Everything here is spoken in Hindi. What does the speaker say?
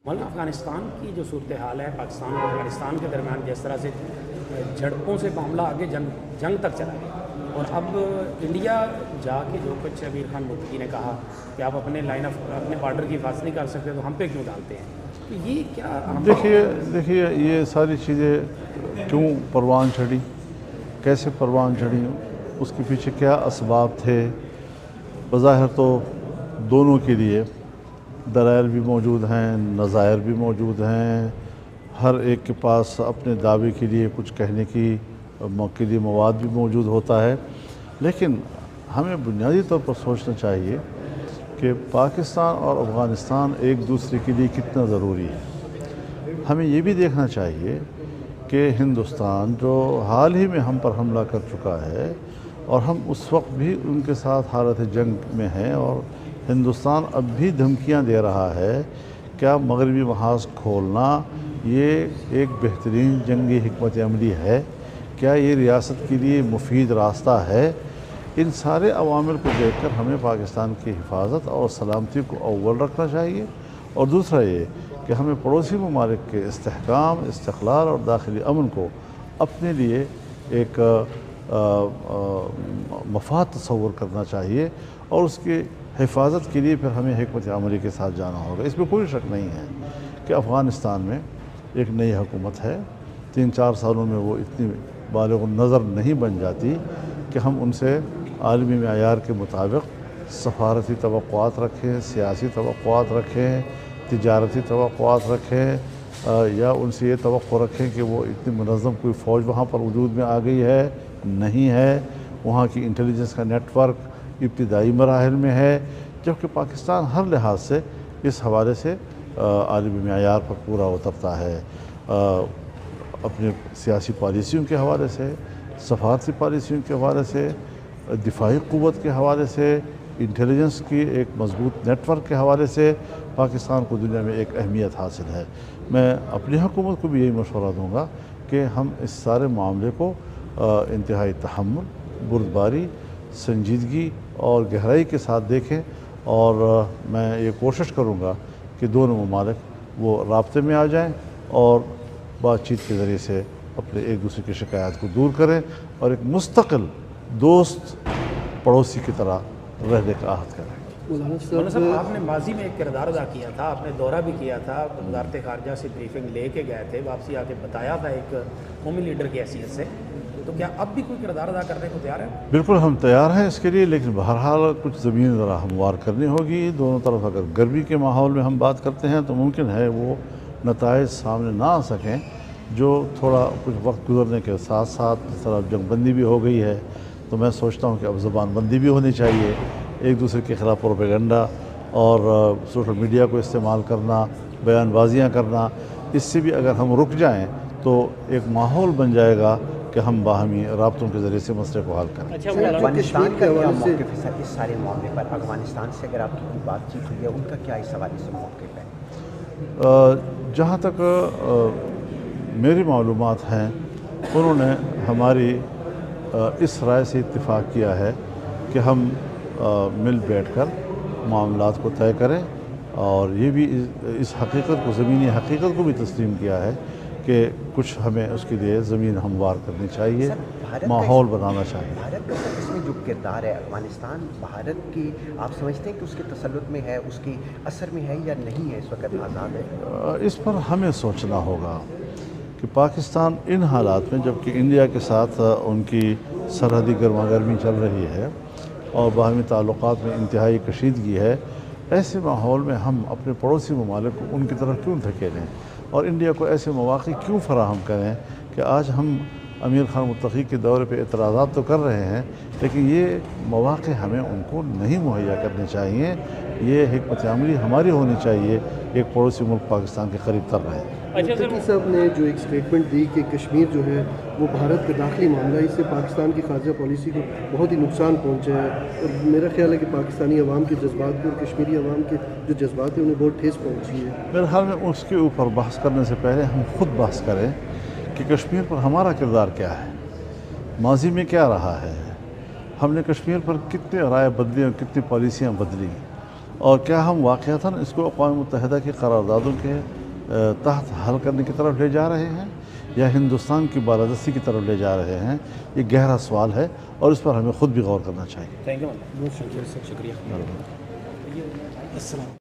मौलाना, अफ़गानिस्तान की जो सूरत हाल है, पाकिस्तान और अफ़गानिस्तान के दरमियान जिस तरह से झड़पों से मामला आगे जंग तक चला गया, और अब इंडिया जाके जो कुछ अमीर खान मुत्तकी ने कहा कि आप अपने अपने बॉर्डर की हिफाजत नहीं कर सकते तो हम पे क्यों डालते हैं, तो ये क्या देखिए ये सारी चीज़ें क्यों परवान चढ़ी, कैसे परवान चढ़ी, उसके पीछे क्या असबाब थे। बज़ाहिर तो दोनों के लिए दलाइल भी मौजूद हैं, नज़ायर भी मौजूद हैं, हर एक के पास अपने दावे के लिए कुछ कहने के लिए मवाद भी मौजूद होता है। लेकिन हमें बुनियादी तौर पर सोचना चाहिए कि पाकिस्तान और अफ़गानिस्तान एक दूसरे के लिए कितना ज़रूरी है। हमें ये भी देखना चाहिए कि हिंदुस्तान जो हाल ही में हम पर हमला कर चुका है और हम उस वक्त भी उनके साथ हालत जंग में हैं, और हिंदुस्तान अब भी धमकियां दे रहा है, क्या मगरबी महाज खोलना ये एक बेहतरीन जंगी हिकमत अमली है, क्या ये रियासत के लिए मुफीद रास्ता है। इन सारे अवामिल को देखकर हमें पाकिस्तान की हिफाजत और सलामती को अव्वल रखना चाहिए, और दूसरा ये कि हमें पड़ोसी ममालिक के इस्तेहकाम, इस्तिक़लाल और दाखिली अमन को अपने लिए एक मफाद तस्वुर करना चाहिए, और उसकी हिफाजत के लिए फिर हमें हिकमत अमली के साथ जाना होगा। इसमें कोई शक नहीं है कि अफ़गानिस्तान में एक नई हुकूमत है, 3-4 सालों में वो इतनी बालिग़ नज़र नहीं बन जाती कि हम उनसे आलमी मेयार के मुताबिक सफारती तवक्कुआत रखें, सियासी तवक्कुआत रखें, तिजारती तवक्कुआत रखें, या उनसे ये तवक्को रखें कि वो इतनी मुनज़्ज़म कोई फ़ौज वहाँ पर वजूद में आ गई है, नहीं है। वहाँ की इंटेलिजेंस का नेटवर्क इब्तिदाई मराहिल में है, जबकि पाकिस्तान हर लिहाज से इस हवाले से आलमी मेयार पर पूरा उतरता है, अपने सियासी पॉलिसियों के हवाले से, सफारती पॉलिसियों के हवाले से, दिफाई क़ुव्वत के हवाले से, इंटेलिजेंस की एक मजबूत नेटवर्क के हवाले से पाकिस्तान को दुनिया में एक अहमियत हासिल है। मैं अपनी हुकूमत को भी यही मशवरा दूँगा कि हम इस सारे मामले को इंतहाई तहम्मुल, बुर्दबारी, संजीदगी और गहराई के साथ देखें, और मैं ये कोशिश करूँगा कि दोनों ममालिक वो राब्ते में आ जाएँ और बातचीत के ज़रिए से अपने एक दूसरे की शिकायत को दूर करें, और एक मुस्तकिल दोस्त पड़ोसी की तरह रहने का आहद करें। मौलाना साहब, आपने माजी में एक किरदार अदा किया था, आपने दौरा भी किया था, वज़ारत ख़ारजा से ब्रीफिंग लेके गए थे, वापसी आके बताया था एक कौमी लीडर की हैसियत से, तो क्या अब भी कोई किरदार अदा करने को तैयार है? बिल्कुल हम तैयार हैं इसके लिए, लेकिन बहरहाल कुछ ज़मीन ज़रा हमवार करनी होगी दोनों तरफ। अगर गर्मी के माहौल में हम बात करते हैं तो मुमकिन है वो नताइज सामने ना आ सकें, जो थोड़ा कुछ वक्त गुजरने के साथ साथ इस तरफ जंगबंदी भी हो गई है, तो मैं सोचता हूँ कि अब ज़बानबंदी भी होनी चाहिए। एक दूसरे के ख़िलाफ़ प्रोपेगेंडा और सोशल मीडिया को इस्तेमाल करना, बयानबाजियाँ करना, इससे भी अगर हम रुक जाएँ तो एक माहौल बन जाएगा कि हम बाहमी राब्तों के ज़रिए से मसले को हल करें। अच्छा, अफगानिस्तान का क्या मौक़िफ़ है सर इस सारे मामले पर? अफगानिस्तान से अगर आपकी कोई बातचीत हुई है, उनका क्या इस हवाले से मौक़िफ़ है? जहाँ तक मेरी मालूमात हैं, उन्होंने हमारी इस राय से इत्तिफ़ाक़ किया है कि हम मिल बैठकर मामलात को तय करें, और ये भी इस हकीकत को, ज़मीनी हकीकत को भी तस्लीम किया है कि कुछ हमें उसके लिए ज़मीन हमवार करनी चाहिए, माहौल बनाना चाहिए। भारत का सर इसमें जो किरदार है, अफगानिस्तान भारत की, आप समझते हैं कि उसके तसल्लुत में है, उसकी असर में है या नहीं है, इस वक्त आज़ाद है? इस पर हमें सोचना होगा कि पाकिस्तान इन हालात में, जबकि इंडिया के साथ उनकी सरहदी गर्मागर्मी चल रही है और बाहमी ताल्लुक़ात में इंतहाई कशीदगी है, ऐसे माहौल में हम अपने पड़ोसी ममालिक को उनकी तरफ क्यों धकेलें, और इंडिया को ऐसे मौक़े क्यों फ़राहम करें कि आज हम अमीर खान मुत्तकी के दौरे पे एतराज़ात तो कर रहे हैं, लेकिन ये मौक़े हमें उनको नहीं मुहैया करने चाहिए। ये हिकमत अमली हमारी होनी चाहिए, एक पड़ोसी मुल्क पाकिस्तान के करीब तर रहे। मुत्तकी साहब ने जो एक स्टेटमेंट दी कि कश्मीर जो है वो भारत का दाखिली मामला है, इससे पाकिस्तान की खारजा पॉलिसी को बहुत ही नुकसान पहुँचा है, और मेरा ख्याल है कि पाकिस्तानी अवाम के जज्बात को और कश्मीरी अवाम के जो जज्बात हैं उन्हें बहुत ठेस पहुँची है। मेरे ख्याल में उसके ऊपर बहस करने से पहले हम खुद बहस करें कि कश्मीर पर हमारा किरदार क्या है, माजी में क्या रहा है, हमने कश्मीर पर कितने राय बदली और कितनी पॉलिसियाँ बदली, और क्या हम वाक़तन इसको अक़वाम मुत्तहिदा की करारदादों के तहत हल करने की तरफ ले जा रहे हैं या हिंदुस्तान की बालादस्ती की तरफ ले जा रहे हैं, ये गहरा सवाल है और इस पर हमें ख़ुद भी गौर करना चाहिए। थैंक यू, बहुत शुक्रिया।